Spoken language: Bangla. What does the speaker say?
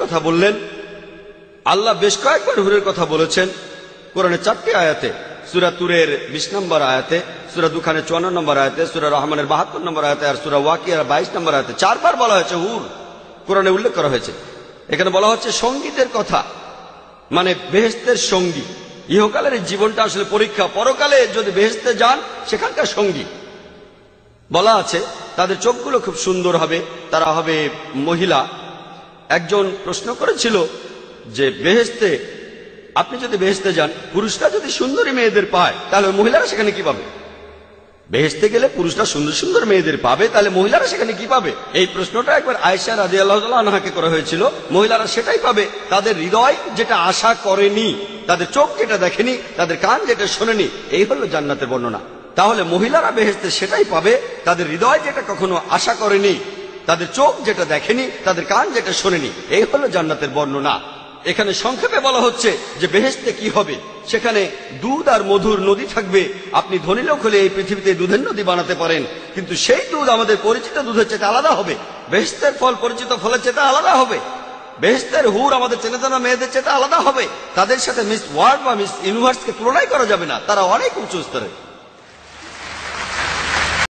কথা বললেন। আল্লাহ বেশ কয়েকবার হুরের কথা বলেছেন কোরআনে 4টি আয়াতে, সূরা তুরের 20 নম্বর আয়াতে, সূরা দুখানের 54 নম্বর আয়াতে, সূরা রহমানের 72 নম্বর আয়াতে, আর সূরা ওয়াকিয়ার 22 নম্বর আয়াতে 4 বার বলা হয়েছে হুর, কোরআনে উল্লেখ করা হয়েছে। এখানে বলা হচ্ছে সঙ্গীদের কথা, মানে বেহেশতের সঙ্গী। ইহকালের এই জীবনটা আসলে পরীক্ষা, পরকালে যদি বেহেশতে যান সেখানকার সঙ্গী। বলা আছে তাদের চোখগুলো খুব সুন্দর হবে, তারা হবে মহিলা। একজন প্রশ্ন করেছিল যে বেহেশতে, আপনি যদি বেহেশতে যান, পুরুষরা যদি সুন্দরী মেয়েদের পায় তাহলে মহিলারা সেখানে কি পাবে? বেহেশতে গেলে পুরুষরা সুন্দর সুন্দর মেয়েদের পাবে, তাহলে মহিলারা সেখানে কি পাবে? এই প্রশ্নটা একবার আয়েশা রাদিয়াল্লাহু তাআলা আনহাকে করা হয়েছিল। মহিলারা সেটাই পাবে, তাদের হৃদয় যেটা আশা করেনি, তাদের চোখ যেটা দেখেনি, তাদের কান যেটা শোনেনি। এই হলো জান্নাতের বর্ণনা। তাহলে মহিলারা বেহেশতে সেটাই পাবে, তাদের হৃদয় যেটা কখনো আশা করেনি, তাদের চোখ যেটা দেখেনি, তাদের কান যেটা শোনেনি। এই হলো জান্নাতের বর্ণনা। এখানে সংক্ষেপে বলা হচ্ছে যে বেহেশতে কি হবে। সেখানে দুধ আর মধুর নদী থাকবে। আপনি ধনী লোক হলে এই পৃথিবীতে দুধের নদী বানাতে পারেন, কিন্তু সেই দুধ আমাদের পরিচিত দুধের চেয়ে আলাদা হবে। বেহেশতের ফল পরিচিত ফলের চেয়ে আলাদা হবে। বেহেশতের হুর আমাদের চেনা জানা মেয়েদের চেয়ে আলাদা হবে। তাদের সাথে মিস ওয়ার্ল্ড বা মিস ইউনিভার্সকে তুলনাই করা যাবে না, তারা অনেক উঁচু স্তরে।